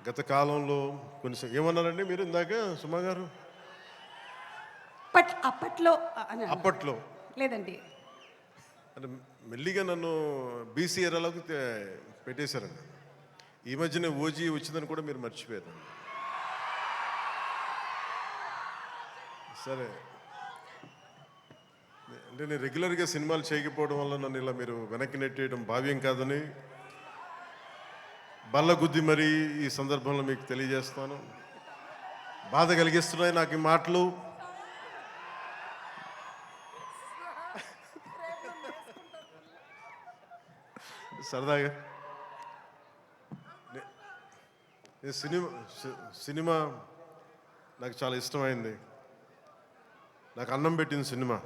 గత కాలంలో ఏమన్నారండి మీరు ఇందాక సుమా గారు? అప్పట్లో అన్నాను. అప్పట్లో లేదండి. అంటే మెల్లిగా నన్ను బీసీ ఎరాలోకి పెట్టేశారండి. ఈ మధ్యనే ఓజీ వచ్చిందని కూడా మీరు మర్చిపోయారు. సరే, అంటే నేను రెగ్యులర్గా సినిమాలు చేయకపోవడం వల్ల నన్ను ఇలా మీరు వెనక్కి నెట్టేయడం భావ్యం కాదని బల్లగుద్ది మరీ ఈ సందర్భంలో మీకు తెలియజేస్తాను. బాధ కలిగిస్తున్నాయి నాకు ఈ మాటలు. సరదాగా సినిమా నాకు చాలా ఇష్టమైంది. నాకు అన్నం పెట్టిన సినిమా,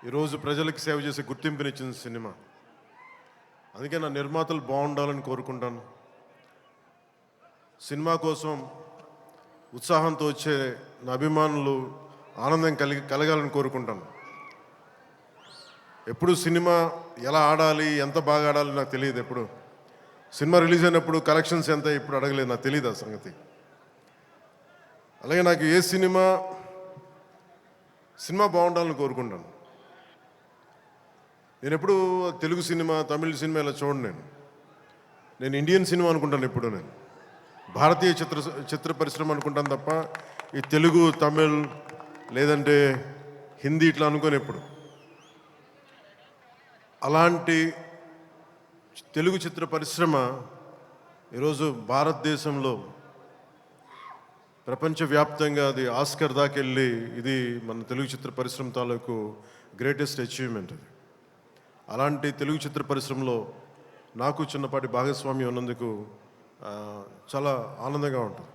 ఈరోజు ప్రజలకు సేవ చేసే గుర్తింపునిచ్చిన సినిమా. అందుకే నా నిర్మాతలు బాగుండాలని కోరుకుంటాను. సినిమా కోసం ఉత్సాహంతో వచ్చే నా అభిమానులు ఆనందం కలగాలని కోరుకుంటాను. ఎప్పుడు సినిమా ఎలా ఆడాలి, ఎంత బాగా ఆడాలి నాకు తెలియదు. ఎప్పుడు సినిమా రిలీజ్ అయినప్పుడు కలెక్షన్స్ ఎంత ఇప్పుడు అడగలేదు, నాకు తెలియదు ఆ సంగతి. అలాగే నాకు ఏ సినిమా బాగుండాలని కోరుకుంటాను. నేను ఎప్పుడు తెలుగు సినిమా, తమిళ సినిమా ఇలా చూడండి. నేను ఇండియన్ సినిమా అనుకుంటాను. ఎప్పుడు నేను భారతీయ చిత్ర పరిశ్రమ అనుకుంటాను తప్ప ఈ తెలుగు, తమిళ్ లేదంటే హిందీ ఇట్లా అనుకోని ఎప్పుడు. అలాంటి తెలుగు చిత్ర పరిశ్రమ ఈరోజు భారతదేశంలో ప్రపంచవ్యాప్తంగా అది ఆస్కర్ దాకెళ్ళి ఇది మన తెలుగు చిత్ర పరిశ్రమ తాలూకు గ్రేటెస్ట్ అచీవ్మెంట్ అది. అలాంటి తెలుగు చిత్ర పరిశ్రమలో నాకు చిన్నపాటి భాగస్వామ్యం ఉన్నందుకు చాలా ఆనందంగా ఉంటుంది.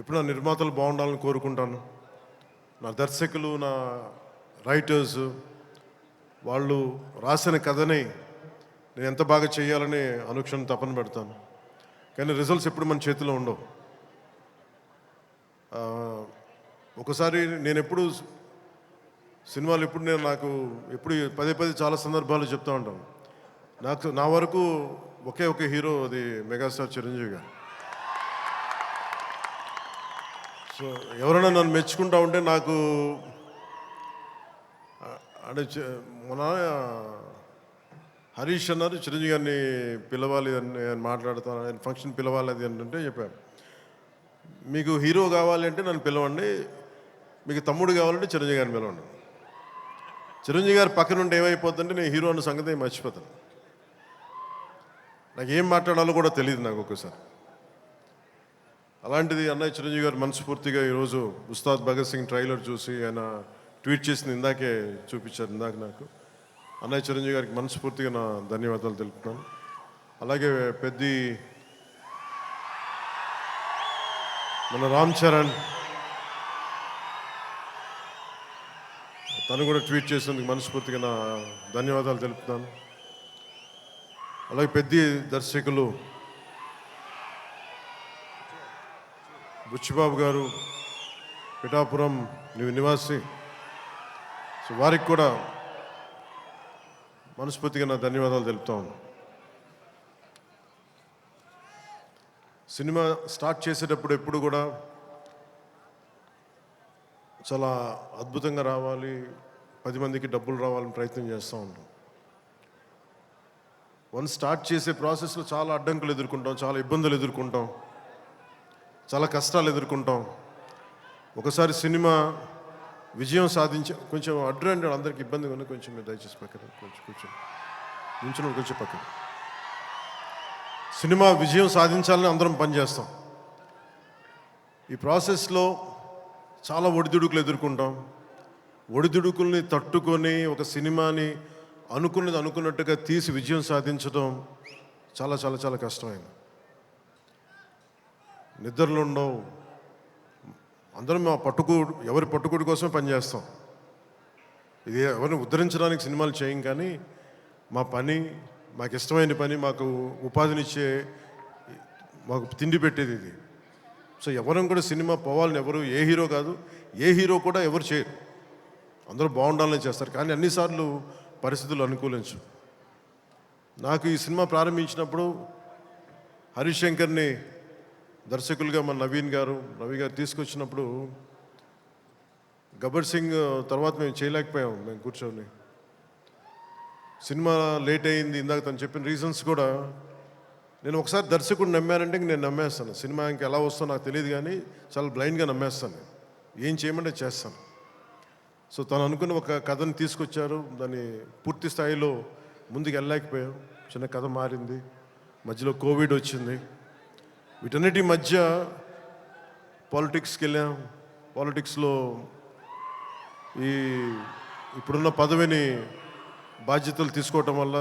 ఎప్పుడు నా నిర్మాతలు బాగుండాలని కోరుకుంటాను. నా దర్శకులు, నా రైటర్స్, వాళ్ళు రాసిన కథని నేను ఎంత బాగా చేయాలని అనుక్షణం తపన పెడతాను. కానీ రిజల్ట్స్ ఎప్పుడు మన చేతిలో ఉండవు. ఒకసారి నేను ఎప్పుడు సినిమాలు నాకు ఎప్పుడు పదే చాలా సందర్భాలు చెప్తూ ఉంటాను. నా వరకు ఒకే ఒక హీరో, అది మెగాస్టార్ చిరంజీవి గారు. సో ఎవరైనా నన్ను మెచ్చుకుంటా ఉంటే నాకు అంటే మన హరీష్ అన్నారు చిరంజీవి గారిని పిలవాలి అని మాట్లాడుతాను, ఆయన ఫంక్షన్ పిలవాలి అది అంటే చెప్పాను. మీకు హీరో కావాలి అంటే నన్ను పిలవండి, మీకు తమ్ముడు కావాలంటే చిరంజీవి గారిని పిలవండి. చిరంజీవి గారి పక్కన ఉంటే ఏమైపోతుందంటే నేను హీరో అన్న సంగతి మర్చిపోతాను. నాకు ఏం మాట్లాడాలో కూడా తెలియదు నాకు ఒక్కసారి. అలాంటిది అన్నయ్య చిరంజీవి గారు మనస్ఫూర్తిగా ఈరోజు ఉస్తాద్ భగత్ సింగ్ ట్రైలర్ చూసి ఆయన ట్వీట్ చేసింది ఇందాకే చూపించారు. ఇందాక నాకు అన్నయ్య చిరంజీవి గారికి మనస్ఫూర్తిగా నా ధన్యవాదాలు తెలుపుతున్నాను. అలాగే మన రామ్ చరణ్ తను కూడా ట్వీట్ చేసినందుకు మనస్ఫూర్తిగా నా ధన్యవాదాలు తెలుపుతున్నాను. అలాగే దర్శకులు బుచ్చిబాబు గారు, పిఠాపురం నివాసి, సో వారికి కూడా మనస్ఫూర్తిగా నా ధన్యవాదాలు తెలుపుతాను. సినిమా స్టార్ట్ చేసేటప్పుడు ఎప్పుడు కూడా చాలా అద్భుతంగా రావాలి, 10 మందికి డబ్బులు రావాలని ప్రయత్నం చేస్తూ ఉంటాం. స్టార్ట్ చేసే ప్రాసెస్లో చాలా అడ్డంకులు ఎదుర్కొంటాం, చాలా ఇబ్బందులు ఎదుర్కొంటాం, చాలా కష్టాలు ఎదుర్కొంటాం. ఒకసారి సినిమా విజయం కొంచెం అడ్డు అందరికి ఇబ్బందిగా ఉంది, కొంచెం మీరు దయచేసి పక్కన కొంచెం పక్కన. సినిమా విజయం సాధించాలని అందరం పనిచేస్తాం. ఈ ప్రాసెస్లో చాలా ఒడిదుడుకులు ఎదుర్కొంటాం. ఒడిదుడుకుల్ని తట్టుకొని ఒక సినిమాని అనుకున్నట్టుగా తీసి విజయం సాధించడం చాలా చాలా చాలా కష్టమైంది. నిద్రలు ఉండవు. అందరం ఎవరి పట్టుకుడి కోసమే పనిచేస్తాం. ఇది ఎవరిని ఉద్ధరించడానికి సినిమాలు చేయం, కానీ మా పని, మాకు ఇష్టమైన పని, మాకు ఉపాధినిచ్చే, మాకు తిండి పెట్టేది ఇది. సో ఎవరం కూడా సినిమా పోవాలని ఏ హీరో కాదు, ఏ హీరో కూడా ఎవరు చేయరు. అందరూ బాగుండాలని చేస్తారు, కానీ అన్నిసార్లు పరిస్థితులు అనుకూలించు. నాకు ఈ సినిమా ప్రారంభించినప్పుడు హరీష్ శంకర్ని దర్శకులుగా మన నవీన్ గారు రవి గారు తీసుకొచ్చినప్పుడు గబ్బర్ సింగ్ తర్వాత మేము చేయలేకపోయాం. మేము కూర్చొని సినిమా లేట్ అయింది. ఇందాక తను చెప్పిన రీజన్స్ కూడా నేను ఒకసారి దర్శకుడు నమ్మానంటే ఇంక నేను నమ్మేస్తాను. సినిమా ఇంకా ఎలా వస్తుందో నాకు తెలియదు కానీ చాలా బ్లైండ్గా నమ్మేస్తాను. ఏం చేయమంటే చేస్తాను. సో తను అనుకున్న ఒక కథను తీసుకొచ్చారు. దాన్ని పూర్తి స్థాయిలో ముందుకు వెళ్ళలేకపోయాం. చిన్న కథ మారింది. మధ్యలో కోవిడ్ వచ్చింది. వీటన్నిటి మధ్య పాలిటిక్స్కి వెళ్ళాం. పాలిటిక్స్లో ఇప్పుడున్న పదవిని బాధ్యతలు తీసుకోవటం వల్ల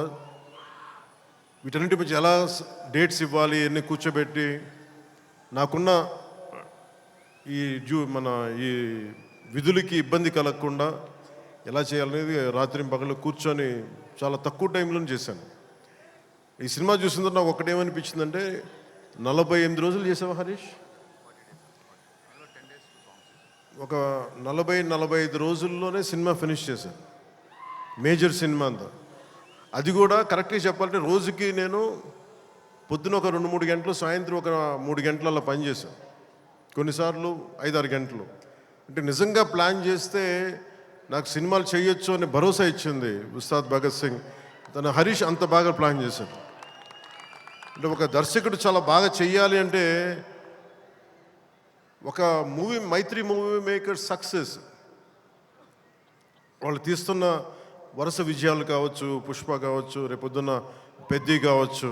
వీటన్నిటి మధ్య ఎలా డేట్స్ ఇవ్వాలి అన్నీ కూర్చోబెట్టి నాకున్న మన ఈ విధులకి ఇబ్బంది కలగకుండా ఎలా చేయాలనేది రాత్రి పగలు కూర్చొని చాలా తక్కువ టైంలో చేశాను. ఈ సినిమా చూసిన తర్వాత నాకు ఒకటేమనిపించిందంటే 48 రోజులు చేసావా హరీష్? ఒక 40-45 రోజుల్లోనే సినిమా ఫినిష్ చేశాను. మేజర్ సినిమా అంతా. అది కూడా కరెక్ట్గా చెప్పాలంటే రోజుకి నేను పొద్దున ఒక 2-3 గంటలు, సాయంత్రం ఒక 3 గంటలు అలా పనిచేశాను. కొన్నిసార్లు 5-6 గంటలు. అంటే నిజంగా ప్లాన్ చేస్తే నాకు సినిమాలు చేయొచ్చు అనే భరోసా ఇచ్చింది ఉస్తాద్ భగత్ సింగ్. తన హరీష్ అంత బాగా ప్లాన్ చేశాడు. అంటే ఒక దర్శకుడు చాలా బాగా చెయ్యాలి అంటే ఒక మైత్రి మూవీ మేకర్ సక్సెస్, వాళ్ళు తీస్తున్న వరుస విజయాలు కావచ్చు, పుష్ప కావచ్చు, రేపొద్దున్న పెద్ది కావచ్చు,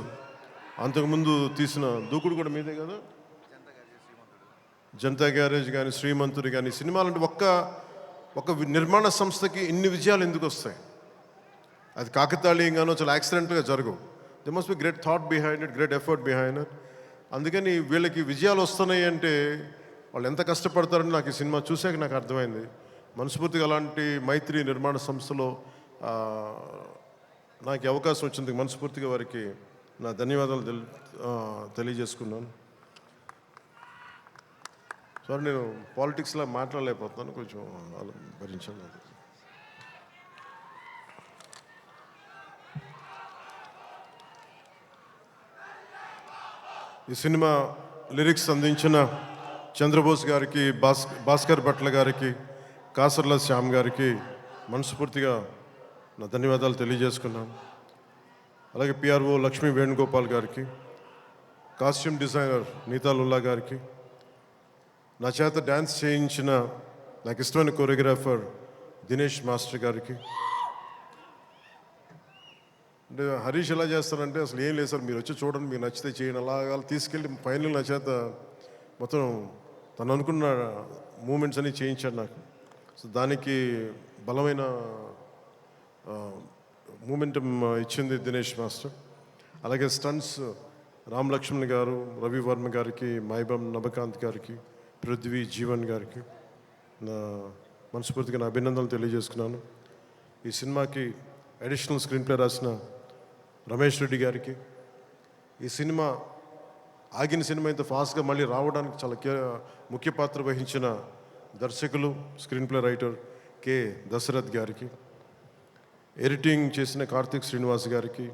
అంతకుముందు తీసిన దూకుడు కూడా మీదే కదా, జనతా గ్యారేజ్ కానీ, శ్రీమంతుడు కానీ, సినిమాలంటే ఒక నిర్మాణ సంస్థకి ఇన్ని విజయాలు ఎందుకు వస్తాయి? అది కాకతాళీయంగానో చాలా యాక్సిడెంట్గా జరగవు. They must be great thought behind it, great effort behind it. అందుకని వీళ్ళకి విజయాలు వస్తున్నాయి అంటే వాళ్ళు ఎంత కష్టపడతారని నాకు ఈ సినిమా చూశాక నాకు అర్థమైంది. మనస్ఫూర్తిగా అలాంటి మైత్రి నిర్మాణ సంస్థలో నాకు అవకాశం వచ్చింది. మనస్ఫూర్తిగా వారికి నా ధన్యవాదాలు తెలియజేసుకున్నాను. సార్ నేను పాలిటిక్స్లో మాట్లాడలేకపోతున్నాను, కొంచెం భరించాను. ఈ సినిమా లిరిక్స్ అందించిన చంద్రబోస్ గారికి, భాస్కర్ భట్ల గారికి, కాసర్ల శ్యామ్ గారికి మనస్ఫూర్తిగా నా ధన్యవాదాలు తెలియజేసుకున్నాను. అలాగే పిఆర్ఓ లక్ష్మీ వేణుగోపాల్ గారికి, కాస్ట్యూమ్ డిజైనర్ నీతా లుల్లా గారికి, నా చేత డ్యాన్స్ చేయించిన నాకు ఇష్టమైన కొరియోగ్రాఫర్ దినేష్ మాస్టర్ గారికి. అంటే హరీష్ ఎలా చేస్తారంటే అసలు ఏం లేదు సార్, మీరు వచ్చి చూడండి, మీకు నచ్చితే చేయండి, అలాగా తీసుకెళ్ళి ఫైనల్ నా చేత మొత్తం తను అనుకున్న మూమెంట్స్ అన్నీ చేయించాడు నాకు. సో దానికి బలమైన మూమెంటం ఇచ్చింది దినేష్ మాస్టర్. అలాగే స్టంట్స్ రామ్ లక్ష్మణ్ గారు, రవి వర్మ గారికి, మైబమ్ నబకాంత్ గారికి, పృథ్వీ జీవన్ గారికి నా మనస్ఫూర్తిగా నా అభినందనలు తెలియజేసుకున్నాను. ఈ సినిమాకి అడిషనల్ స్క్రీన్ ప్లే రాసిన రమేష్ రెడ్డి గారికి, ఈ సినిమా ఆగిన సినిమా ఇంత ఫాస్ట్గా మళ్ళీ రావడానికి చాలా ముఖ్య పాత్ర వహించిన దర్శకులు, screen play writer K Dashrath గారికి, ఎడిటింగ్ చేసిన కార్తిక్ శ్రీనివాస్ గారికి,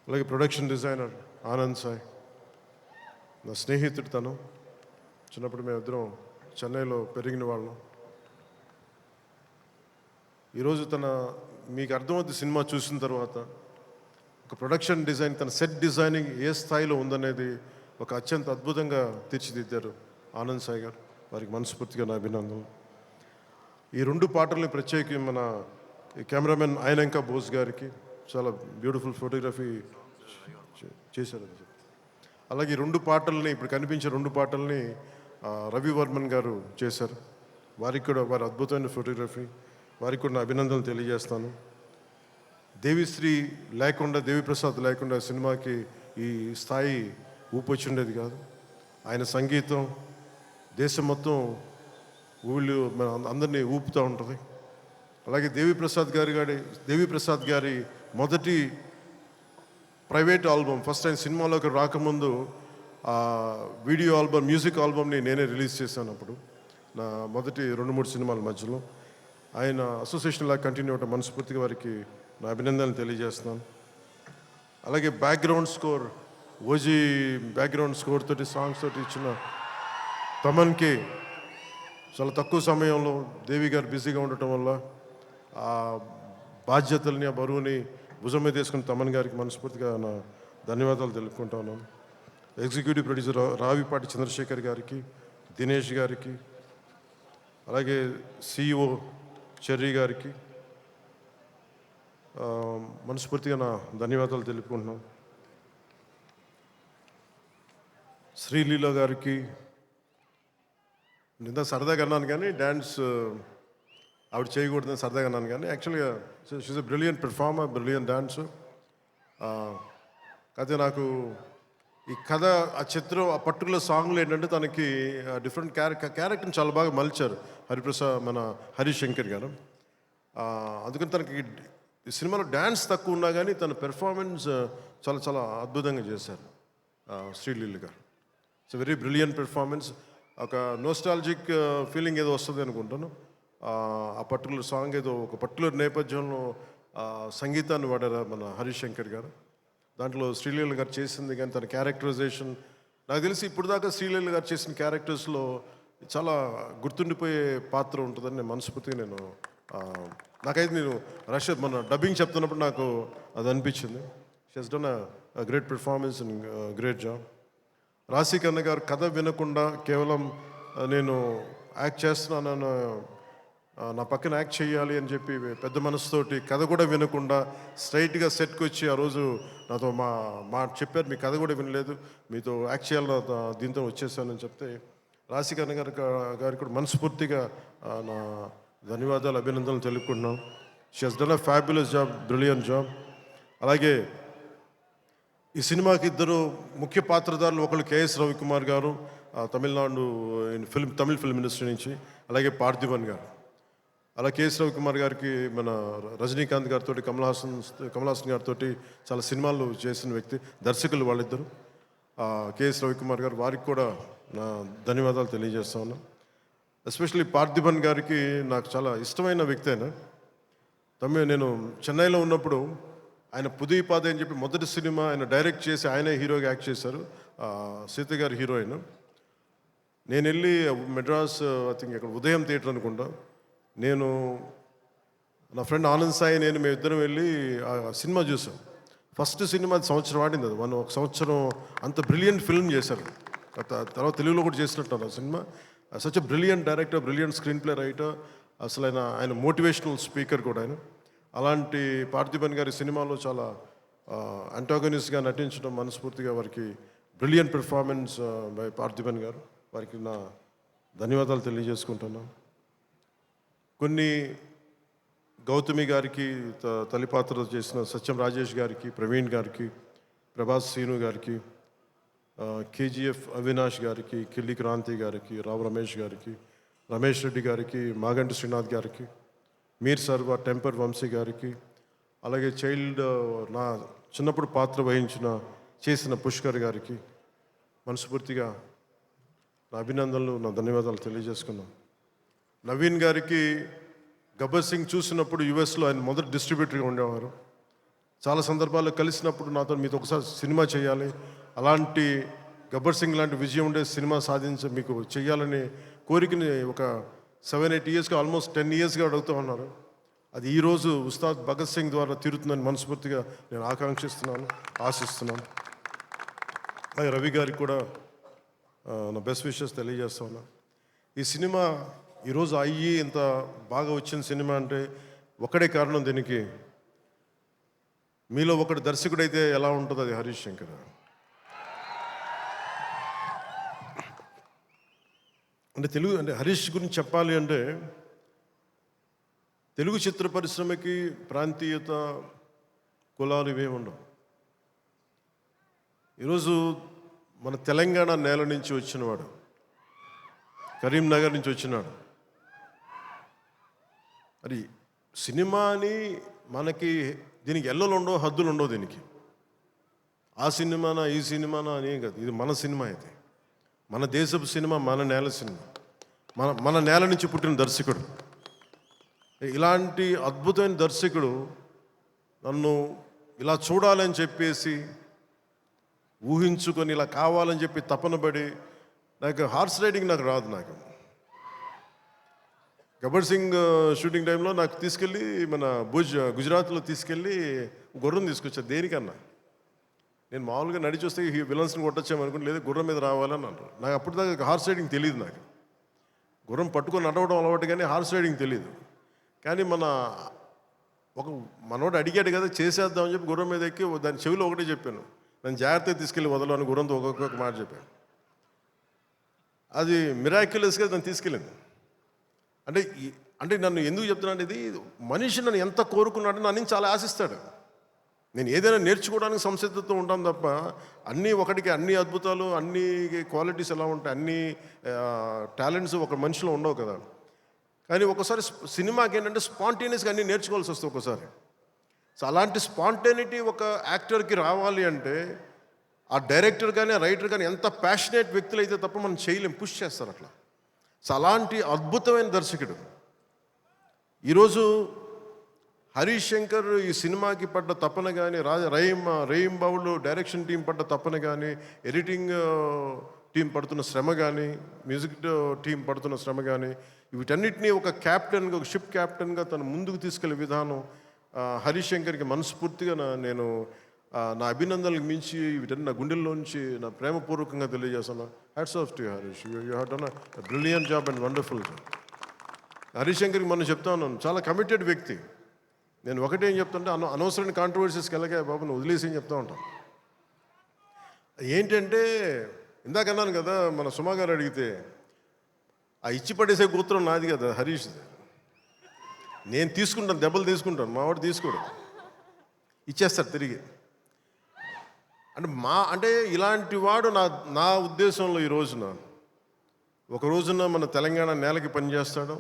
అలాగే ప్రొడక్షన్ డిజైనర్ ఆనంద్ సాయ్, నా స్నేహితుడు. తను చిన్నప్పుడు మేమిద్దరం చెన్నైలో పెరిగిన వాళ్ళం. ఈరోజు మీకు అర్థమవుతుంది సినిమా చూసిన తర్వాత ఒక ప్రొడక్షన్ డిజైన్, తన సెట్ డిజైనింగ్ ఏ స్థాయిలో ఉందనేది ఒక అత్యంత అద్భుతంగా తీర్చిదిద్దారు ఆనంద్ సాయి గారు. వారికి మనస్ఫూర్తిగా నా అభినందనలు. ఈ 2 పాటల్ని ప్రత్యేకి మన కెమెరామెన్ ఆయనంక బోస్ గారికి చాలా బ్యూటిఫుల్ ఫోటోగ్రఫీ చేశారు. అలాగే ఈ 2 పాటల్ని, ఇప్పుడు కనిపించే 2 పాటల్ని రవి వర్మన్ గారు చేశారు. వారికి కూడా వారి అద్భుతమైన ఫోటోగ్రఫీ, వారికి కూడా నా అభినందనలు తెలియజేస్తాను. దేవిశ్రీ లేకుండా, దేవిప్రసాద్ లేకుండా సినిమాకి ఈ స్థాయి ఊపొచ్చుండేది కాదు. ఆయన సంగీతం దేశం మొత్తం అందరినీ ఊపుతూ ఉంటుంది. అలాగే దేవిప్రసాద్ గారి మొదటి ప్రైవేట్ ఆల్బమ్, ఫస్ట్ ఆయన సినిమాలోకి రాకముందు వీడియో ఆల్బమ్, మ్యూజిక్ ఆల్బమ్ని నేనే రిలీజ్ చేశాను. అప్పుడు నా మొదటి 2-3 సినిమాల మధ్యలో ఆయన అసోసియేషన్ లాగా కంటిన్యూ అవ్వడం మనస్ఫూర్తిగా వారికి నా అభినందనలు తెలియజేస్తున్నాను. అలాగే background score OG background score తోటి సాంగ్స్ తోటి ఇచ్చిన తమన్కి చాలా తక్కువ సమయంలో దేవి గారు బిజీగా ఉండటం వల్ల ఆ బాధ్యతల్ని ఆ బరువుని భుజం మీద తీసుకుని తమన్ గారికి మనస్ఫూర్తిగా నా ధన్యవాదాలు తెలుపుకుంటా ఉన్నాను. ఎగ్జిక్యూటివ్ ప్రొడ్యూసర్ రావిపాటి చంద్రశేఖర్ గారికి, దినేష్ గారికి, అలాగే సిఇఓ చెర్రీ గారికి మనస్ఫూర్తిగా నా ధన్యవాదాలు తెలుపుకుంటున్నాను. శ్రీలీల గారికి నిన్న సరదాగా అన్నాను కానీ డ్యాన్స్ ఆవిడ చేయకూడదని సరదాగా అన్నాను కానీ యాక్చువల్గా she's a brilliant performer, brilliant dance. అయితే నాకు ఈ కథ ఆ చిత్రం ఆ పర్టికులర్ సాంగ్లో ఏంటంటే తనకి డిఫరెంట్ క్యారెక్టర్ని చాలా బాగా మలిచారు మన హరీష్ శంకర్ గారు. అందుకని తనకి ఈ సినిమాలో డ్యాన్స్ తక్కువ ఉన్నా కానీ తన పెర్ఫార్మెన్స్ చాలా చాలా అద్భుతంగా చేశారు శ్రీలీల గారు. It's very brilliant performance. ఒక నోస్టాలజిక్ ఫీలింగ్ ఏదో వస్తుంది అనుకుంటాను. ఆ పర్టికులర్ సాంగ్ ఏదో ఒక పర్టికులర్ నేపథ్యంలో సంగీతాన్ని వాడారు మన హరీష్ శంకర్ గారు. దాంట్లో శ్రీలీల గారు చేసింది కానీ తన క్యారెక్టరైజేషన్ నాకు తెలిసి ఇప్పుడు దాకా శ్రీలీల గారు చేసిన క్యారెక్టర్స్లో చాలా గుర్తుండిపోయే పాత్ర ఉంటుందని నేను మనస్ఫూర్తిగా నాకైతే నేను మన డబ్బింగ్ చెప్తున్నప్పుడు నాకు అది అనిపించింది. She has done a great performance and great job. Raashi Khanna గారు కథ వినకుండా కేవలం నేను యాక్ట్ చేస్తున్నాను, నా పక్కన యాక్ట్ చేయాలి అని చెప్పి పెద్ద మనసుతోటి కథ కూడా వినకుండా స్ట్రైట్గా సెట్కి వచ్చి ఆ రోజు నాతో మా చెప్పారు, మీ కథ కూడా వినలేదు, మీతో యాక్ట్ చేయాలని దీంతో వచ్చేసానని చెప్తే రాశికన్న గారికి కూడా మనస్ఫూర్తిగా నా ధన్యవాదాలు, అభినందనలు తెలుపుకుంటున్నాను. She has done a fabulous job, brilliant job. అలాగే ఈ సినిమాకి ఇద్దరు ముఖ్య పాత్రధారులు, ఒకళ్ళు కేఎస్ రవికుమార్ గారు తమిళనాడు తమిళ ఫిల్మ్ ఇండస్ట్రీ నుంచి, అలాగే పార్థిబన్ గారు. అలా కేఎస్ రవికుమార్ గారికి మన రజనీకాంత్ గారితో కమల్ హాసన్ గారితో చాలా సినిమాలు చేసిన వ్యక్తి, దర్శకులు వాళ్ళిద్దరు. కేఎస్ రవికుమార్ గారు వారికి కూడా నా ధన్యవాదాలు తెలియజేస్తా ఉన్నాను. ఎస్పెషల్లీ పార్థిబన్ గారికి నాకు చాలా ఇష్టమైన వ్యక్తి. నేను చెన్నైలో ఉన్నప్పుడు ఆయన పుదియ పాద అని చెప్పి మొదటి సినిమా ఆయన డైరెక్ట్ చేసి ఆయనే హీరోగా యాక్ట్ చేశారు, సీత గారు హీరోయిన్. నేను వెళ్ళి మెడ్రాస్ ఐ థింక్ ఇక్కడ ఉదయం థియేటర్ అనుకుంటా, నేను నా ఫ్రెండ్ ఆనంద్ సాయి మేమిద్దరం వెళ్ళి ఆ సినిమా చూసాం. ఫస్ట్ సినిమా సంవత్సరం ఆడింది, అది ఒక సంవత్సరం అంత బ్రిలియంట్ ఫిల్మ్ చేశారు. తర్వాత తెలుగులో కూడా చేసినట్టు ఆ cinema. Such brilliant director, brilliant screen play writer, అసలు ఆయన మోటివేషనల్ స్పీకర్ కూడా ఆయన. అలాంటి పార్థిబన్ గారి సినిమాలో చాలా అంటాగనిస్ట్గా నటించడం మనస్ఫూర్తిగా వారికి బ్రిలియంట్ పెర్ఫార్మెన్స్ బై పార్థిబన్ గారు, వారికి నా ధన్యవాదాలు తెలియజేసుకుంటున్నాను. కొన్ని గౌతమి గారికి తల్లిపాత్ర చేసిన సత్యం రాజేష్ గారికి, ప్రవీణ్ గారికి, ప్రభాస్ సీను గారికి, కేజీఎఫ్ అవినాష్ గారికి, కిల్లి క్రాంతి గారికి, రావు రమేష్ గారికి, రమేష్ రెడ్డి గారికి, మాగంటి శ్రీనాథ్ గారికి, మీర్ సర్వ టెంపర్ వంశీ గారికి, అలాగే నా చిన్నప్పుడు పాత్ర చేసిన పుష్కర్ గారికి మనస్ఫూర్తిగా నా అభినందనలు, నా ధన్యవాదాలు తెలియజేసుకున్నాను. నవీన్ గారికి గబ్బర్ సింగ్ చూసినప్పుడు యుఎస్లో ఆయన మొదటి డిస్ట్రిబ్యూటర్గా ఉండేవారు. చాలా సందర్భాల్లో కలిసినప్పుడు నాతో మీతో ఒకసారి సినిమా చేయాలి, అలాంటి గబ్బర్ సింగ్ లాంటి విజయం ఉండే సినిమా మీకు చేయాలని కోరికని ఒక 7-8 ఇయర్స్గా, ఆల్మోస్ట్ 10 ఇయర్స్గా అడుగుతూ ఉన్నారు. అది ఈరోజు ఉస్తాద్ భగత్ సింగ్ ద్వారా తీరుతుందని మనస్ఫూర్తిగా నేను ఆకాంక్షిస్తున్నాను, ఆశిస్తున్నాను. అలాగే రవి గారికి కూడా నా బెస్ట్ విషెస్ తెలియజేస్తా ఉన్నా. ఈ సినిమా ఈరోజు ఇంత బాగా వచ్చిన సినిమా అంటే ఒకడే కారణం దీనికి. మీలో ఒకటి దర్శకుడైతే ఎలా ఉంటుందో అది హరీష్ శంకర్. అంటే హరీష్ గురించి చెప్పాలి అంటే తెలుగు చిత్ర పరిశ్రమకి ప్రాంతీయత, కులాలు ఇవేమి ఉండవు. ఈరోజు మన తెలంగాణ నేల నుంచి వచ్చినవాడు, కరీంనగర్ నుంచి వచ్చినాడు. అది సినిమాని మనకి దీనికి ఎల్లలు ఉండవు, హద్దులు ఉండవు. దీనికి ఆ సినిమానా ఈ సినిమానా అని కాదు, ఇది మన సినిమా. ఇది మన దేశపు సినిమా, మన నేల సినిమా, మన నేల నుంచి పుట్టిన దర్శకుడు. ఇలాంటి అద్భుతమైన దర్శకుడు నన్ను ఇలా చూడాలని చెప్పేసి ఊహించుకొని ఇలా కావాలని చెప్పి తపన పడి నాకు హార్స్ రైడింగ్ నాకు రాదు. నాకు గబ్బర్ సింగ్ షూటింగ్ టైంలో నాకు తీసుకెళ్ళి మన గుజరాత్లో తీసుకెళ్ళి గుర్రం తీసుకొచ్చారు. దేనికన్నా నేను మామూలుగా నడిచి వస్తే ఈ విలన్స్ని కొట్టొచ్చాము అనుకుంటే లేదు గుర్రం మీద రావాలని అంటారు. నాకు అప్పుడు దాకా హార్స్ రైడింగ్ తెలియదు. నాకు గుర్రం పట్టుకొని నడవడం అలవాటు కానీ హార్స్ రైడింగ్ తెలియదు. కానీ మనోడు అడిగాడు కదా చేసేద్దామని చెప్పి గుర్రం మీద ఎక్కి దాని చెవిలో ఒకటే చెప్పాను, నన్ను జాగ్రత్తగా తీసుకెళ్ళి వదలు అని గుర్రంతో ఒక్కొక్క మాట చెప్పాను. అది మిరాక్యులస్గా నన్ను తీసుకెళ్ళింది. అంటే నన్ను ఎందుకు చెప్తున్నాను, ఇది మనిషి నన్ను ఎంత కోరుకున్నాడో నా నుంచి చాలా ఆశిస్తాడు. నేను ఏదైనా నేర్చుకోవడానికి సంసిద్ధతో ఉంటాను తప్ప అన్నీ ఒకటికి అన్ని అద్భుతాలు అన్ని క్వాలిటీస్ ఎలా ఉంటాయి, అన్ని టాలెంట్స్ ఒక మనిషిలో ఉండవు కదా. కానీ ఒకసారి సినిమాకి ఏంటంటే స్పాంటేనియస్గా అన్నీ నేర్చుకోవాల్సి వస్తుంది ఒక్కోసారి. సో అలాంటి స్పాంటేనిటీ ఒక యాక్టర్కి రావాలి అంటే ఆ డైరెక్టర్ కానీ రైటర్ కానీ ఎంత ప్యాషనేట్ వ్యక్తులు అయితే తప్ప మనం చేయలేం, పుష్ చేస్తారు అట్లా. సో అలాంటి అద్భుతమైన దర్శకుడు ఈరోజు హరీష్ శంకర్ ఈ సినిమాకి పడ్డ తపన కానీ రహీం బాబులు డైరెక్షన్ టీం పడ్డ తపన కానీ ఎడిటింగ్ టీం పడుతున్న శ్రమ కానీ మ్యూజిక్ టీం పడుతున్న శ్రమ కానీ వీటన్నిటినీ ఒక క్యాప్టెన్గా ఒక షిప్ క్యాప్టెన్గా తను ముందుకు తీసుకెళ్లే విధానం హరీష్ శంకర్కి మనస్ఫూర్తిగా నేను నా అభినందనలకు మించి వీటన్ని నా గుండెల్లోంచి నా ప్రేమపూర్వకంగా తెలియజేస్తాను. Hats off to Harish, you have done a brilliant job and wonderful job. Harish శంకర్కి మనం చెప్తా ఉన్నాను, చాలా కమిటెడ్ వ్యక్తి. నేను ఒకటేం చెప్తుంటే అనవసరమైన కాంట్రవర్సీస్కి వెళ్ళగా బాబు నువ్వు వదిలేసి అని చెప్తా ఉంటాను. ఏంటంటే ఇందాక అన్నాను కదా, మన సుమా గారు అడిగితే ఆ ఇచ్చి పడేసే గోత్రం నాది కదా హరీష్ది. నేను తీసుకుంటాను, దెబ్బలు తీసుకుంటాను, మా వాడు తీసుకోడు, ఇచ్చేస్తాడు తిరిగి. అంటే ఇలాంటి వాడు నా ఉద్దేశంలో ఈ రోజున ఒక రోజున మన తెలంగాణ నేలకి పనిచేస్తాడు,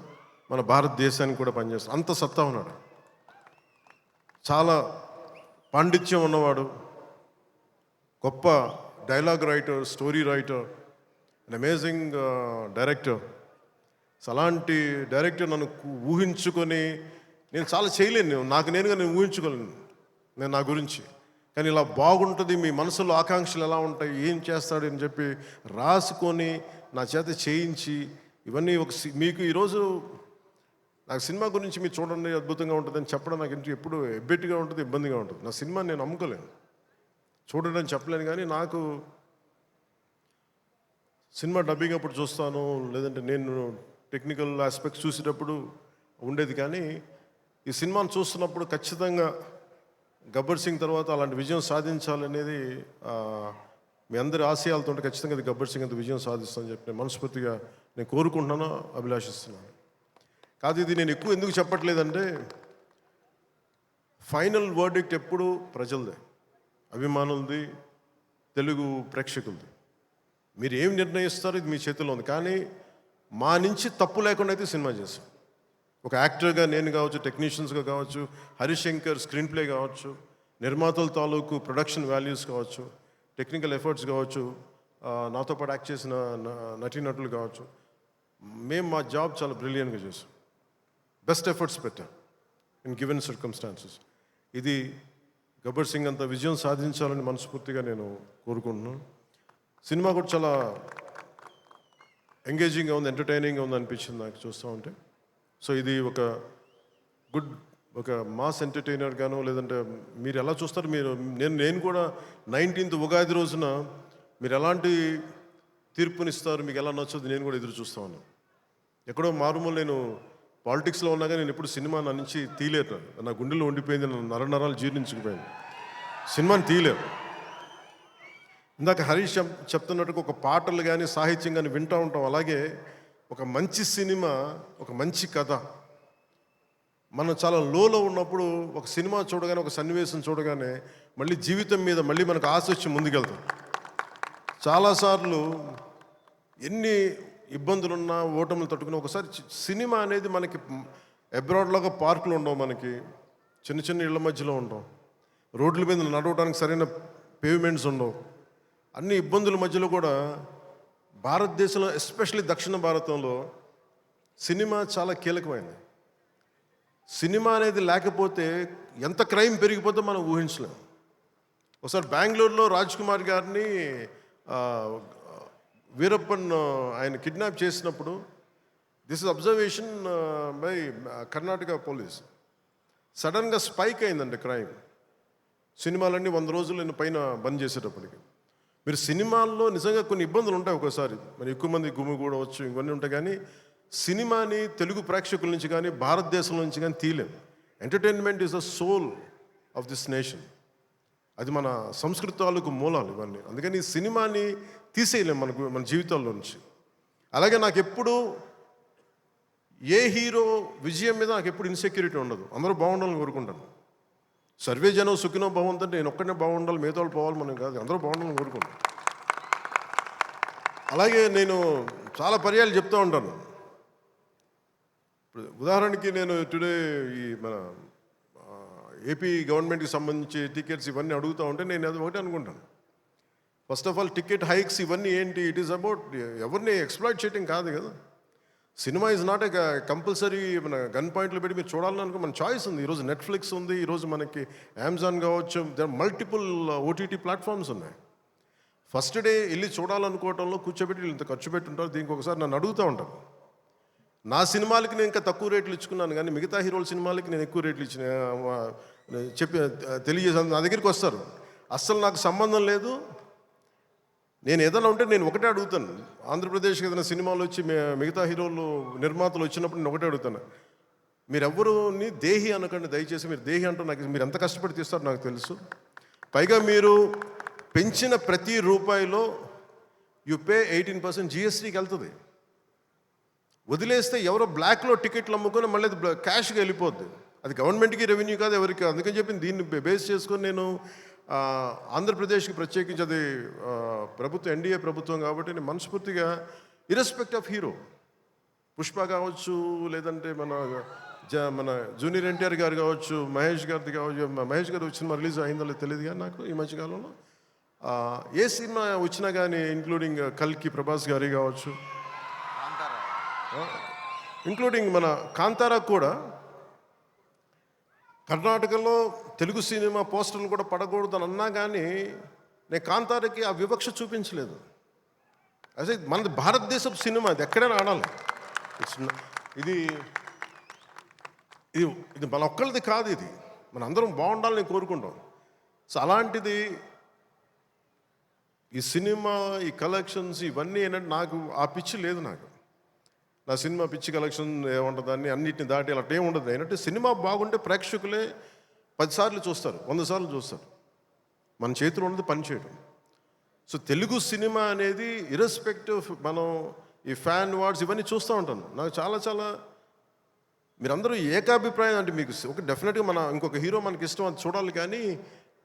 మన భారతదేశానికి కూడా పనిచేస్తాడు. అంత సత్తా ఉన్నాడు, చాలా పాండిత్యం ఉన్నవాడు, గొప్ప dialogue writer, story writer, and amazing director. అలాంటి డైరెక్టర్ నన్ను ఊహించుకొని నేను చాలా చేయలేను, నాకు నేనుగా నేను ఊహించుకోలేను నేను నా గురించి. కానీ ఇలా బాగుంటుంది, మీ మనసులో ఆకాంక్షలు ఎలా ఉంటాయి, ఏం చేస్తాడు అని చెప్పి రాసుకొని నా చేత చేయించి ఇవన్నీ మీకు ఈరోజు నాకు సినిమా గురించి మీరు చూడండి అద్భుతంగా ఉంటుందని చెప్పడం నాకు ఎప్పుడు ఎబ్బెట్టుగా ఉంటుంది, ఇబ్బందిగా ఉంటుంది. నా సినిమా నేను అమ్ముకోలేను, చూడడం చెప్పలేను. కానీ నాకు సినిమా డబ్బింగ్ అప్పుడు చూస్తాను, లేదంటే నేను టెక్నికల్ ఆస్పెక్ట్స్ చూసేటప్పుడు ఉండేది. కానీ ఈ సినిమాను చూస్తున్నప్పుడు ఖచ్చితంగా గబ్బర్ సింగ్ తర్వాత అలాంటి విజయం సాధించాలనేది మీ అందరి ఆశయాలతో ఖచ్చితంగా అది గబ్బర్ సింగ్ అంత విజయం సాధిస్తానని చెప్పి నేను మనస్ఫూర్తిగా నేను కోరుకుంటున్నాను, అభిలాషిస్తున్నాను. కాదు ఇది నేను ఎక్కువ ఎందుకు చెప్పట్లేదంటే ఫైనల్ వర్డిక్ట్ ఎప్పుడు ప్రజలదే, అభిమానులది, తెలుగు ప్రేక్షకులది. మీరు ఏం నిర్ణయిస్తారో ఇది మీ చేతిలో ఉంది. కానీ మా నుంచి తప్పు లేకుండా అయితే సినిమా చేశాం. ఒక యాక్టర్గా నేను కావచ్చు, టెక్నీషియన్స్గా కావచ్చు, హరీష్ శంకర్ స్క్రీన్ ప్లే కావచ్చు, నిర్మాతల తాలూకు ప్రొడక్షన్ వాల్యూస్ కావచ్చు, టెక్నికల్ ఎఫర్ట్స్ కావచ్చు, నాతో పాటు యాక్ట్ చేసిన నటీనటులు కావచ్చు, మేము మా జాబ్ చాలా బ్రిలియంట్గా చేసాం, బెస్ట్ ఎఫర్ట్స్ పెట్టాం ఇన్ గివెన్ సర్కమ్స్టాన్సెస్. ఇది గబ్బర్ సింగ్ అంత విజయం సాధించాలని మనస్ఫూర్తిగా నేను కోరుకుంటున్నాను. సినిమా కూడా చాలా ఎంగేజింగ్గా ఉంది, ఎంటర్టైనింగ్గా ఉంది అనిపించింది నాకు చూస్తూ ఉంటే. సో ఇది ఒక మాస్ ఎంటర్టైనర్ గాను, లేదంటే మీరు ఎలా చూస్తారు, నేను కూడా 19th ఉగాది రోజున మీరు ఎలాంటి తీర్పునిస్తారు, మీకు ఎలా నచ్చుతుంది నేను కూడా ఎదురు చూస్తూ ఉన్నాను. ఎక్కడో మారుమూల నేను పాలిటిక్స్లో ఉన్నాగా నేను ఎప్పుడు సినిమా నా నుంచి తీయలేరు, నా గుండెలో ఉండిపోయింది, నరాలు జీర్ణించుకుపోయింది, సినిమాని తీయలేరు. ఇందాక హరీష్ చెప్తున్నట్టుగా ఒక పాటలు కానీ సాహిత్యం కానీ వింటూ ఉంటాం. అలాగే ఒక మంచి సినిమా, ఒక మంచి కథ, మనం చాలా లోలో ఉన్నప్పుడు ఒక సినిమా చూడగానే, ఒక సన్నివేశం చూడగానే మళ్ళీ జీవితం మీద మళ్ళీ మనకు ఆశ వచ్చి ముందుకెళ్తాం. చాలాసార్లు ఎన్ని ఇబ్బందులున్నా ఓటములు తట్టుకుని ఒకసారి సినిమా అనేది మనకి అబ్రాడ్లాగా పార్కులు ఉండవు, మనకి చిన్న చిన్న ఇళ్ల మధ్యలో ఉంటాం, రోడ్ల మీద నడవడానికి సరైన పేవ్మెంట్స్ ఉండవు, అన్ని ఇబ్బందుల మధ్యలో కూడా భారతదేశంలో ఎస్పెషల్లీ దక్షిణ భారతంలో సినిమా చాలా కీలకమైనది. సినిమా అనేది లేకపోతే ఎంత క్రైమ్ పెరిగిపోతే మనం ఊహించలేం. ఒకసారి బెంగళూరులో రాజ్ కుమార్ గారిని ఆ, వీరప్పన్ ఆయన కిడ్నాప్ చేసినప్పుడు this is observation by Karnataka police. సడన్గా స్పైక్ అయిందండి క్రైమ్. సినిమాలన్నీ 100 రోజులు పైన బంద్ చేసేటప్పటికి. మీరు సినిమాల్లో నిజంగా కొన్ని ఇబ్బందులు ఉంటాయి ఒక్కోసారి, మరి ఎక్కువ మంది గుమిగూడవచ్చు, ఇవన్నీ ఉంటాయి. కానీ సినిమాని తెలుగు ప్రేక్షకుల నుంచి కానీ భారతదేశం నుంచి కానీ తీయలేం. Entertainment is the soul of this nation. అది మన సంస్కృతి తాలూకు మూలాలు ఇవన్నీ. అందుకని ఈ సినిమాని తీసేయలేం మన జీవితాల్లో నుంచి. అలాగే నాకు ఎప్పుడు ఏ హీరో విజయం మీద నాకు ఎప్పుడు ఇన్సెక్యూరిటీ ఉండదు. అందరూ బాగుండాలని కోరుకుంటాను. సర్వే జనం సుఖినో బాగుందంటే నేను ఒక్కనే బాగుండాలి, మిగతా వాళ్ళు పోవాలి మనం కాదు, అందరూ బాగుండాలని కోరుకుంటాను. అలాగే నేను చాలా పర్యాలు చెప్తూ ఉంటాను. ఇప్పుడు ఉదాహరణకి నేను టుడే ఈ మన ఏపీ గవర్నమెంట్కి సంబంధించి టికెట్స్ ఇవన్నీ అడుగుతూ ఉంటే నేను అది ఒకటే అనుకుంటాను. First of all ticket hikes ఇవన్నీ ఏంటి? ఇట్ ఈస్ అబౌట్ ఎవరిని ఎక్స్ప్లాయిట్ చేయడం కాదు కదా. Cinema is not a compulsory మన గన్ పాయింట్లు పెట్టి మీరు చూడాలని అనుకో, మన చాయిస్ ఉంది. ఈరోజు నెట్ఫ్లిక్స్ ఉంది, ఈరోజు మనకి అమెజాన్ కావచ్చు, దర్ మల్టిపుల్ ఓటీటీ ప్లాట్ఫామ్స్ ఉన్నాయి. ఫస్ట్ డే వెళ్ళి చూడాలనుకోవటంలో కూర్చోబెట్టి ఇంత ఖర్చు పెట్టుంటారు. దీనికి ఒకసారి నన్ను అడుగుతూ ఉంటాను. నా సినిమాలకి నేను ఇంకా తక్కువ రేట్లు ఇచ్చుకున్నాను, కానీ మిగతా హీరోల సినిమాలకి నేను ఎక్కువ రేట్లు ఇచ్చిన చెప్పి తెలియజేసాను. నా దగ్గరికి వస్తారు, అస్సలు నాకు సంబంధం లేదు, నేను ఏదైనా ఉంటే నేను ఒకటే అడుగుతాను. ఆంధ్రప్రదేశ్కి ఏదైనా సినిమాలు వచ్చి మిగతా హీరోలు నిర్మాతలు వచ్చినప్పుడు నేను ఒకటే అడుగుతాను, మీరెవ్వరూని దేహి అనకండి దయచేసి. మీరు దేహి అంటూ నాకు మీరు ఎంత కష్టపడి తీస్తారో నాకు తెలుసు. పైగా మీరు పెంచిన ప్రతి రూపాయిలో యు పే 18% జిఎస్టీకి వెళ్తుంది. వదిలేస్తే ఎవరో బ్లాక్లో టికెట్లు అమ్ముకొని మళ్ళీ అది క్యాష్గా వెళ్ళిపోద్ది. అది గవర్నమెంట్కి రెవెన్యూ కాదు, ఎవరికి. అందుకని చెప్పి దీన్ని బేస్ చేసుకొని నేను ఆంధ్రప్రదేశ్కి ప్రత్యేకించి అది ప్రభుత్వం ఎన్డీఏ ప్రభుత్వం కాబట్టి నేను మనస్ఫూర్తిగా ఇర్రెస్పెక్ట్ ఆఫ్ హీరో, పుష్ప కావచ్చు, లేదంటే మన జూనియర్ ఎన్టీఆర్ గారు కావచ్చు, మహేష్ గారిది కావచ్చు. మహేష్ గారు వచ్చిన రిలీజ్ అయిందో లేదో తెలియదు కానీ నాకు ఈ మధ్యకాలంలో ఏ సినిమా వచ్చినా కానీ ఇంక్లూడింగ్ కల్కి ప్రభాస్ గారి కావచ్చు, ఇంక్లూడింగ్ మన కాంతారా కూడా కర్ణాటకలో తెలుగు సినిమా పోస్టర్లు కూడా పడకూడదు అని అన్నా కానీ నేను కాంతారాకి ఆ వివక్ష చూపించలేదు. అదే మనది భారతదేశపు సినిమా, అది ఎక్కడైనా ఆడాలి. ఇది ఇది ఇది మన ఒక్కరిది కాదు, ఇది మన అందరం బాగుండాలని కోరుకుంటాం. సో అలాంటిది ఈ సినిమా, ఈ కలెక్షన్స్ ఇవన్నీ ఏంటంటే నాకు ఆ పిచ్చి లేదు. నాకు నా సినిమా పిచ్చి కలెక్షన్ ఏముంటుందని అన్నిటిని దాటి అలా ఏం ఉండదు. ఏంటంటే సినిమా బాగుంటే ప్రేక్షకులే 10 సార్లు చూస్తారు, 100 సార్లు చూస్తారు. మన చేతిలో ఉన్నది పని చేయడం. సో తెలుగు సినిమా అనేది ఇర్రెస్పెక్టివ్ మనం ఈ ఫ్యాన్ వార్డ్స్ ఇవన్నీ చూస్తూ ఉంటాను. నాకు చాలా మీరందరూ ఏకాభిప్రాయం అంటే మీకు ఒక డెఫినెట్గా మన ఇంకొక హీరో మనకి ఇష్టం అది చూడాలి, కానీ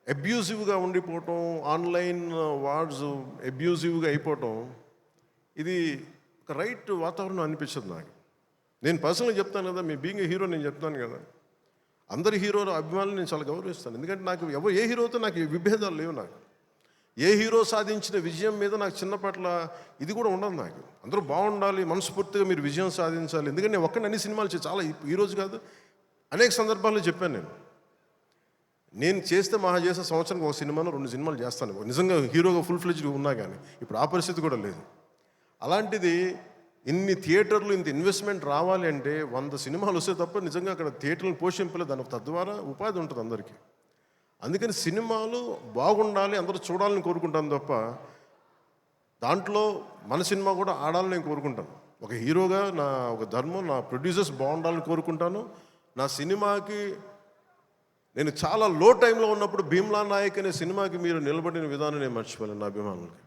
అబ్యూజివ్గా ఉండిపోవటం, ఆన్లైన్ వార్డ్స్ అబ్యూజివ్గా అయిపోవటం, ఇది ఒక రైట్ వాతావరణం అనిపించదు నాకు. నేను పర్సనల్గా చెప్తాను కదా, మీ బీయింగ్ ఏ హీరో నేను చెప్తాను కదా, అందరి హీరోల అభిమానులు నేను చాలా గౌరవిస్తాను. ఎందుకంటే నాకు ఏ హీరోతో నాకు విభేదాలు లేవు. నాకు ఏ హీరో సాధించిన విజయం మీద నాకు చిన్నపట్ల ఇది కూడా ఉండదు. నాకు అందరూ బాగుండాలి, మనస్ఫూర్తిగా మీరు విజయం సాధించాలి. ఎందుకంటే నేను ఒక్కడిని అన్ని సినిమాలు చాలా ఈరోజు కాదు అనేక సందర్భాల్లో చెప్పాను. నేను చేస్తే మహా చేసే సంవత్సరానికి ఒక సినిమాను 2 సినిమాలు చేస్తాను, నిజంగా హీరోగా ఫుల్ ఫ్లెడ్జ్గా ఉన్నా కానీ. ఇప్పుడు ఆ పరిస్థితి కూడా లేదు. అలాంటిది ఇన్ని థియేటర్లు ఇంత ఇన్వెస్ట్మెంట్ రావాలి అంటే 100 సినిమాలు వస్తే తప్ప నిజంగా అక్కడ థియేటర్లను పోషింపలేదు. దాని తద్వారా ఉపాధి ఉంటుంది అందరికీ. అందుకని సినిమాలు బాగుండాలి, అందరూ చూడాలని కోరుకుంటాను తప్ప దాంట్లో మన సినిమా కూడా ఆడాలని నేను కోరుకుంటాను. ఒక హీరోగా నా ఒక ధర్మం, నా ప్రొడ్యూసర్స్ బాగుండాలని కోరుకుంటాను. నా సినిమాకి నేను చాలా లో టైంలో ఉన్నప్పుడు భీమ్లా నాయక్ అనే సినిమాకి మీరు నిలబడిన విధానం నేను మర్చిపోలేను నా అభిమానులకి.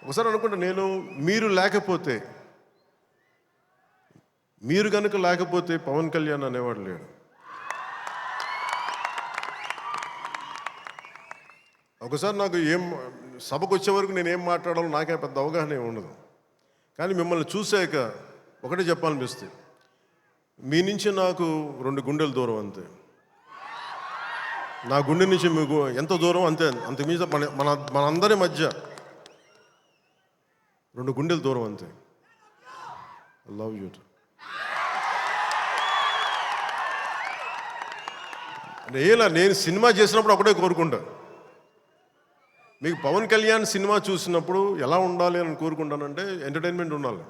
ఒకసారి అనుకుంటా, నేను మీరు కనుక లేకపోతే పవన్ కళ్యాణ్ అనేవాడు లేడు. ఒకసారి నాకు సభకు వచ్చే వరకు నేను ఏం మాట్లాడాలో నాకే పెద్ద అవగాహన ఏమి ఉండదు. కానీ మిమ్మల్ని చూశాక ఒకటే చెప్పాలనిపిస్తుంది, మీ నుంచి నాకు 2 గుండెల దూరం అంతే. నా గుండె నుంచి మీకు ఎంత దూరం అంతే, అంతకుమించి మనందరి మధ్య 2 గుండెల దూరం అంతే. I love you. నేను సినిమా చేసినప్పుడు ఒకటే కోరుకుంటా, మీకు పవన్ కళ్యాణ్ సినిమా చూసినప్పుడు ఎలా ఉండాలి అని కోరుకుంటానంటే ఎంటర్టైన్మెంట్ ఉండాలి.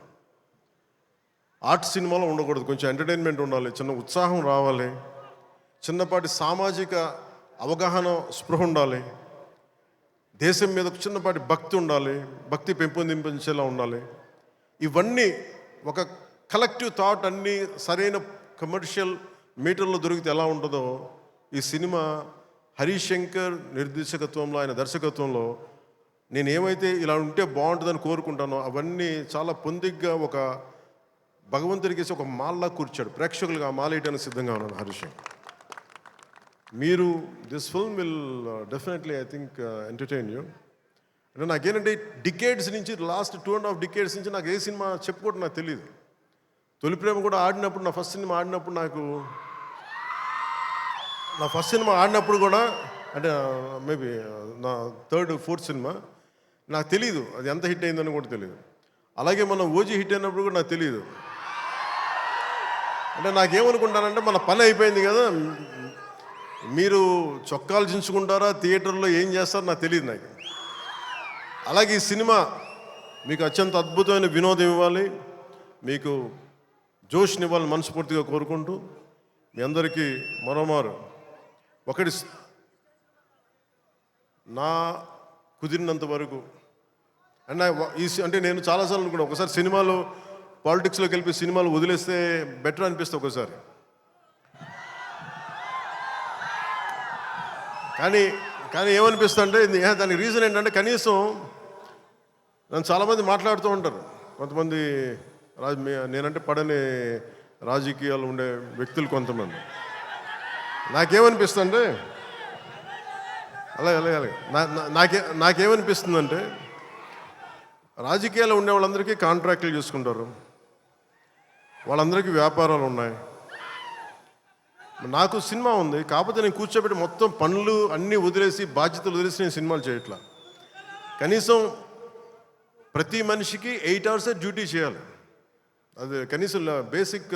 ఆర్ట్ సినిమాలో ఉండకూడదు, కొంచెం ఎంటర్టైన్మెంట్ ఉండాలి, చిన్న ఉత్సాహం రావాలి, చిన్నపాటి సామాజిక అవగాహన స్పృహ ఉండాలి, దేశం మీద ఒక చిన్నపాటి భక్తి ఉండాలి, భక్తి పెంపొందించేలా ఉండాలి. ఇవన్నీ ఒక కలెక్టివ్ థాట్ అన్నీ సరైన కమర్షియల్ మీటర్లో దొరికితే ఎలా ఉంటుందో ఈ సినిమా హరీష్ శంకర్ నిర్దేశకత్వంలో, ఆయన దర్శకత్వంలో నేను ఏమైతే ఇలా ఉంటే బాగుంటుందని కోరుకుంటానో అవన్నీ చాలా పొందిగ్గా ఒక భగవంతుడికి ఒక మాల్లా కూర్చాడు. ప్రేక్షకులుగా ఆ మాల వేయడానికి సిద్ధంగా ఉన్నాను హరీష్ శంకర్. మీరు this film will definitely I think entertain you. అంటే నాకేంటంటే డికేడ్స్ నుంచి, లాస్ట్ 2.5 డికేడ్స్ నుంచి నాకు ఏ సినిమా చెప్పుకోవడం నాకు తెలియదు. తొలి ప్రేమ కూడా ఆడినప్పుడు, నా ఫస్ట్ సినిమా ఆడినప్పుడు కూడా అంటే మేబీ నా 3rd 4th సినిమా, నాకు తెలియదు అది ఎంత హిట్ అయిందని కూడా తెలియదు. అలాగే మనం ఓజీ హిట్ అయినప్పుడు కూడా నాకు తెలియదు. అంటే నాకేమనుకుంటానంటే మన పని అయిపోయింది కదా, మీరు చొక్కాలు చించుకుంటారా, థియేటర్లో ఏం చేస్తారో నాకు తెలియదు నాకు. అలాగే ఈ సినిమా మీకు అత్యంత అద్భుతమైన వినోదం ఇవ్వాలి, మీకు జోష్నివ్వాలని మనస్ఫూర్తిగా కోరుకుంటూ మీ అందరికీ మరోమారు ఒకటి నా కుదిరినంత వరకు అంటే నేను చాలాసార్లు అనుకున్నాను, ఒకసారి సినిమాలో పాలిటిక్స్లోకి వెళ్ళి సినిమాలు వదిలేస్తే బెటర్ అనిపిస్తే ఒకసారి. కానీ ఏమనిపిస్తుంది అంటే దానికి రీజన్ ఏంటంటే, కనీసం నన్ను చాలామంది మాట్లాడుతూ ఉంటారు, కొంతమంది నేనంటే పడని రాజకీయాలు ఉండే వ్యక్తులు కొంతమంది. నాకేమనిపిస్తుందంటే అలాగే నాకేమనిపిస్తుందంటే, రాజకీయాలు ఉండే వాళ్ళందరికీ కాంట్రాక్టులు చేసుకుంటారు, వాళ్ళందరికీ వ్యాపారాలు ఉన్నాయి. నాకు సినిమా ఉంది, కాకపోతే నేను కూర్చోబెట్టి మొత్తం పనులు అన్నీ వదిలేసి, బాధ్యతలు వదిలేసి నేను సినిమాలు చేయట్లా. కనీసం ప్రతి మనిషికి 8 hours డ్యూటీ చేయాలి, అది కనీసం బేసిక్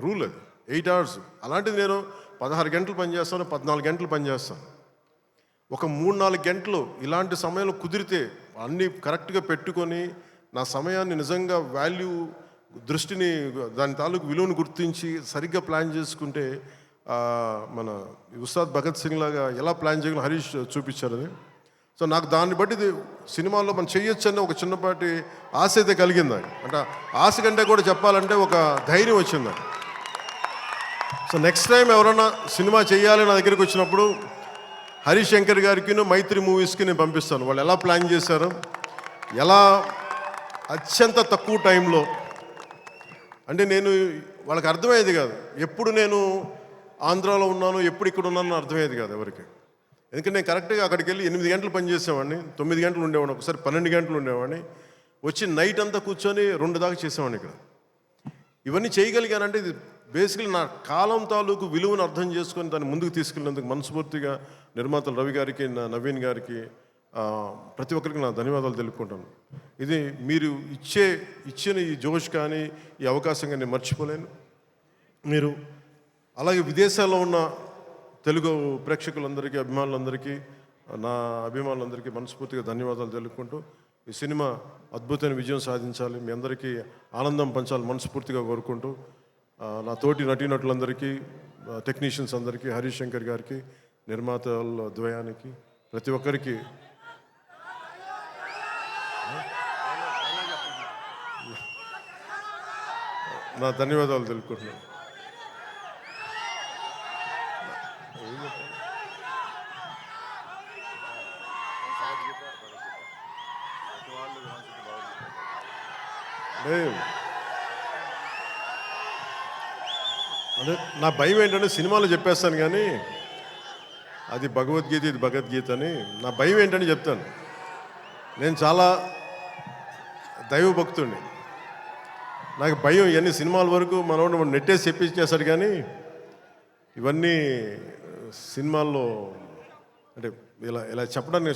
రూల్, అది 8 hours. అలాంటిది నేను 16 గంటలు పనిచేస్తాను, 14 గంటలు పనిచేస్తాను. ఒక 3-4 గంటలు ఇలాంటి సమయంలో కుదిరితే అన్నీ కరెక్ట్గా పెట్టుకొని నా సమయాన్ని నిజంగా దృష్టిని, దాని తాలూకు విలువను గుర్తించి సరిగ్గా ప్లాన్ చేసుకుంటే మన ఉస్తాద్ భగత్ సింగ్ లాగా ఎలా ప్లాన్ చేయగల హరీష్ చూపించారు అది. సో నాకు దాన్ని బట్టి సినిమాల్లో మనం చేయొచ్చు అనే ఒక చిన్నపాటి ఆశ అయితే కలిగింది. అంటే ఆశ కంటే కూడా చెప్పాలంటే ఒక ధైర్యం వచ్చింది. సో నెక్స్ట్ టైం ఎవరైనా సినిమా చేయాలి నా దగ్గరికి వచ్చినప్పుడు హరీష్ శంకర్ గారికి, మైత్రి మూవీస్కి నేను పంపిస్తాను. వాళ్ళు ఎలా ప్లాన్ చేశారు, ఎలా అత్యంత తక్కువ టైంలో, అంటే నేను వాళ్ళకి అర్థమయ్యేది కాదు. ఎప్పుడు నేను ఆంధ్రాలో ఉన్నాను, ఎప్పుడు ఇక్కడ ఉన్నాను అర్థమయ్యేది కాదు ఎవరికి. ఎందుకంటే నేను కరెక్ట్గా అక్కడికి వెళ్ళి 8 గంటలు పనిచేసేవాడిని, 9 గంటలు ఉండేవాడిని, ఒకసారి 12 గంటలు ఉండేవాడిని, వచ్చి నైట్ అంతా కూర్చొని 2 దాకా చేసేవాడిని ఇక్కడ. ఇవన్నీ చేయగలిగానంటే ఇది బేసికలీ నా కాలం తాలూకు విలువను అర్థం చేసుకొని దాన్ని ముందుకు తీసుకెళ్ళినందుకు మనస్ఫూర్తిగా నిర్మాతలు రవి గారికి, నవీన్ గారికి, ప్రతి ఒక్కరికి నా ధన్యవాదాలు తెలుపుకుంటాను. ఇది మీరు ఇచ్చిన ఈ జోష్ కానీ ఈ అవకాశం కానీ నేను మర్చిపోలేను. మీరు అలాగే విదేశాల్లో ఉన్న తెలుగు ప్రేక్షకులందరికీ, అభిమానులందరికీ, నా అభిమానులందరికీ మనస్ఫూర్తిగా ధన్యవాదాలు తెలుపుకుంటూ ఈ సినిమా అద్భుతమైన విజయం సాధించాలి, మీ అందరికీ ఆనందం పంచాలి మనస్ఫూర్తిగా కోరుకుంటూ నా తోటి నటీనటులందరికీ, టెక్నీషియన్స్ అందరికీ, హరీష్ శంకర్ గారికి, నిర్మాతల ద్వయానికి, ప్రతి ఒక్కరికి నా ధన్యవాదాలు తెలుపుకుంటున్నాను. అదే నా భయం ఏంటంటే సినిమాలో చెప్పేస్తాను కానీ అది భగవద్గీత, ఇది భగవద్గీత అని. నా భయం ఏంటని చెప్తాను. నేను చాలా దైవభక్తుడిని, నాకు భయం ఇవన్నీ సినిమాల వరకు మనోడు నెట్టేసి చెప్పించేశాడు, కానీ ఇవన్నీ సినిమాల్లో అంటే ఇలా చెప్పడానికి